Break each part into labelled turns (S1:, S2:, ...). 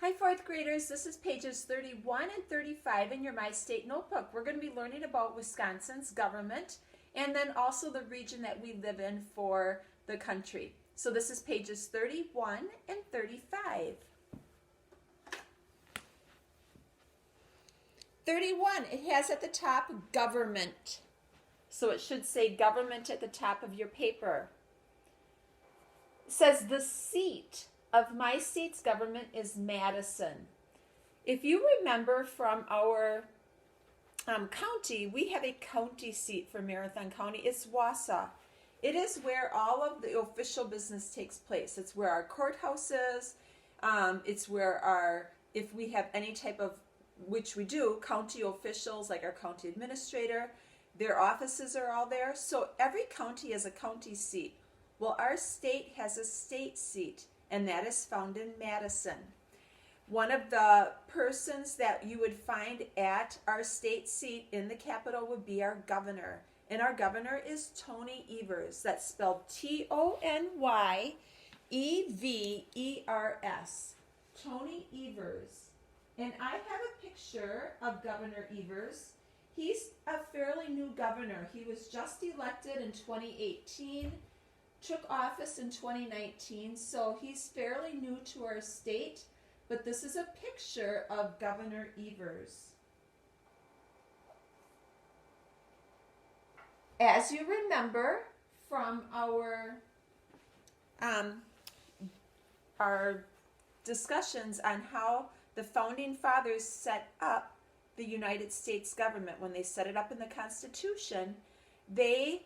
S1: Hi, fourth graders. This is pages 31 and 35 in your My State Notebook. We're going to be learning about Wisconsin's government and then also the region that we live in for the country. So this is pages 31 and 35. 31, it has at the top government. So it should say government at the top of your paper. It says the seat of my state's government is Madison. If you remember from our county, we have a county seat for Marathon County. It's Wausau. It is where all of the official business takes place. It's where our courthouse is. It's where if we have any type of, which we do, county officials like our county administrator, their offices are all there. So every county has a county seat. Well, our state has a state seat, and that is found in Madison. One of the persons that you would find at our state seat in the Capitol would be our governor. And our governor is Tony Evers. That's spelled Tonyevers. Tony Evers. And I have a picture of Governor Evers. He's a fairly new governor. He was just elected in 2018. Took office in 2019, so he's fairly new to our state, but this is a picture of Governor Evers. As you remember from our discussions on how the founding fathers set up the United States government, when they set it up in the Constitution, they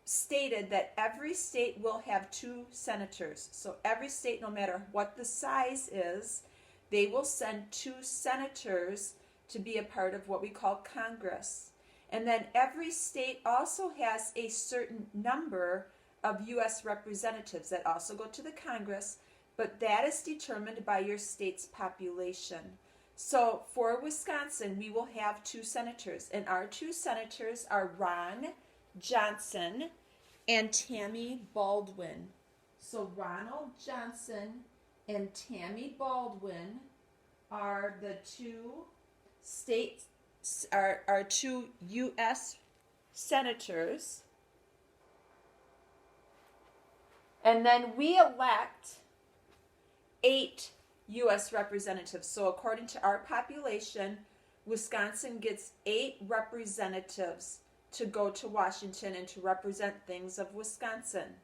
S1: stated that every state will have 2 senators. So every state, no matter what the size is, they will send 2 senators to be a part of what we call Congress. And then every state also has a certain number of U.S. representatives that also go to the Congress, but that is determined by your state's population. So for Wisconsin, we will have 2 senators, and our 2 senators are Ron Johnson and Tammy Baldwin. So Ronald Johnson and Tammy Baldwin are the 2 states, are 2 U.S. senators. And then we elect 8 U.S. representatives. So according to our population, Wisconsin gets 8 representatives to go to Washington and to represent things of Wisconsin.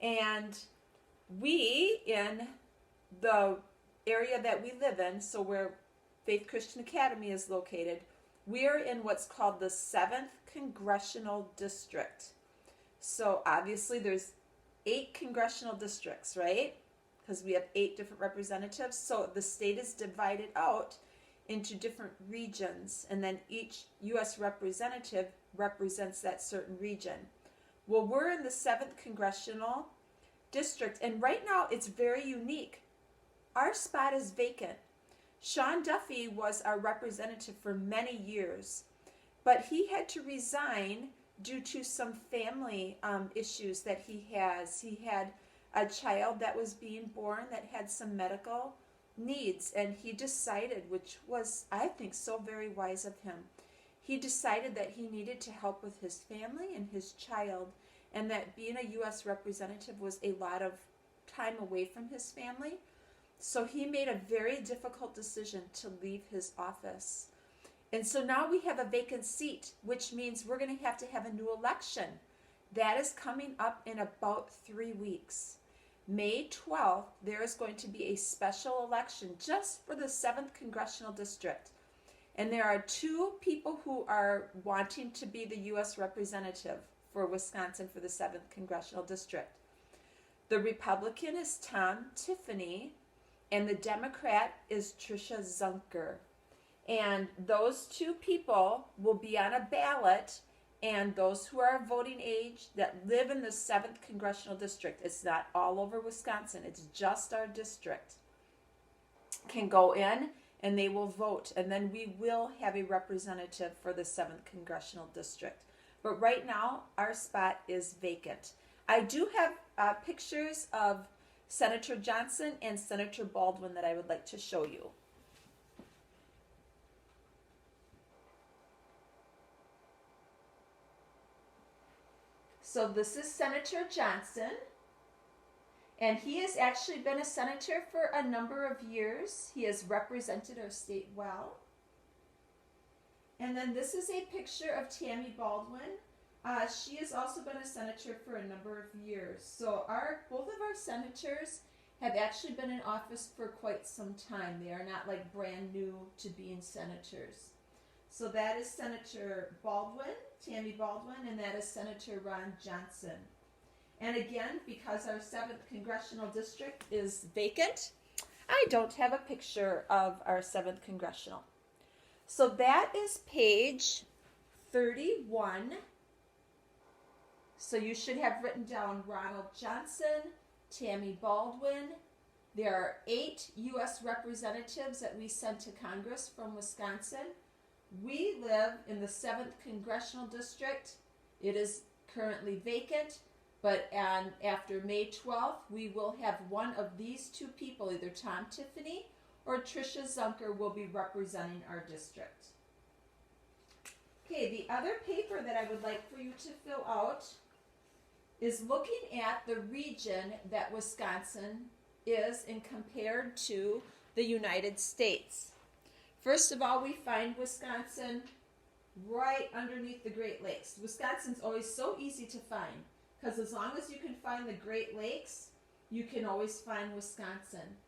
S1: And we, in the area that we live in, so where Faith Christian Academy is located, we are in what's called the 7th Congressional District. So obviously there's 8 congressional districts, right? Because we have 8 different representatives. So the state is divided out into different regions, and then each U.S. representative represents that certain region. Well, we're in the 7th Congressional District, and right now it's very unique. Our spot is vacant. Sean Duffy was our representative for many years, but he had to resign due to some family issues that he has. He had a child that was being born that had some medical needs, and he decided, which was, I think, so very wise of him, he decided that he needed to help with his family and his child, and that being a U.S. representative was a lot of time away from his family. So he made a very difficult decision to leave his office. And so now we have a vacant seat, which means we're going to have a new election. That is coming up in about 3 weeks. May 12th, there is going to be a special election just for the 7th Congressional District. And there are 2 people who are wanting to be the U.S. representative for Wisconsin for the 7th Congressional District. The Republican is Tom Tiffany, and the Democrat is Tricia Zunker. And those 2 people will be on a ballot, and those who are voting age that live in the 7th Congressional District, it's not all over Wisconsin, it's just our district, can go in and they will vote. And then we will have a representative for the 7th Congressional District. But right now, our spot is vacant. I do have pictures of Senator Johnson and Senator Baldwin that I would like to show you. So this is Senator Johnson, and he has actually been a senator for a number of years. He has represented our state well. And then this is a picture of Tammy Baldwin. She has also been a senator for a number of years. So both of our senators have actually been in office for quite some time. They are not like brand new to being senators. So that is Senator Baldwin, Tammy Baldwin, and that is Senator Ron Johnson. And again, because our 7th Congressional District is vacant, I don't have a picture of our 7th Congressional. So that is page 31. So you should have written down Ronald Johnson, Tammy Baldwin. There are 8 U.S. representatives that we sent to Congress from Wisconsin. We live in the 7th Congressional District. It is currently vacant, but after May 12th, we will have one of these 2 people, either Tom Tiffany or Tricia Zunker, will be representing our district. Okay, the other paper that I would like for you to fill out is looking at the region that Wisconsin is and compared to the United States. First of all, we find Wisconsin right underneath the Great Lakes. Wisconsin's always so easy to find because as long as you can find the Great Lakes, you can always find Wisconsin.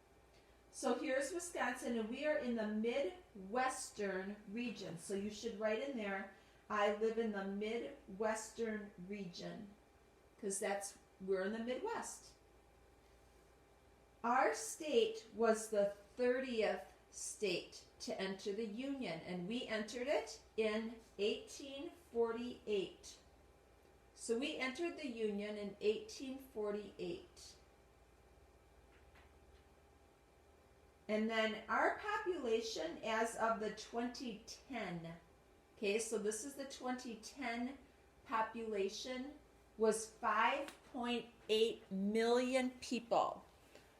S1: So here's Wisconsin, and we are in the Midwestern region. So you should write in there, I live in the Midwestern region, because we're in the Midwest. Our state was the 30th state to enter the Union, and we entered it in 1848. So we entered the Union in 1848. And then our population as of the 2010, okay, so this is the 2010 population, was 5.8 million people.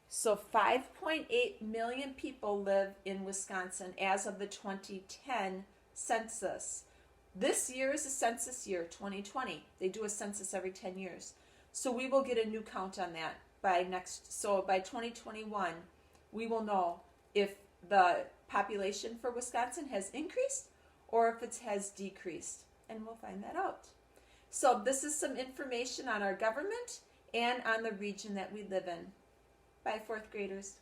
S1: So 5.8 million people live in Wisconsin as of the 2010 census. This year is a census year, 2020. They do a census every 10 years. So we will get a new count on that by 2021, we will know if the population for Wisconsin has increased or if it has decreased, and we'll find that out. So this is some information on our government and on the region that we live in. Bye, 4th graders.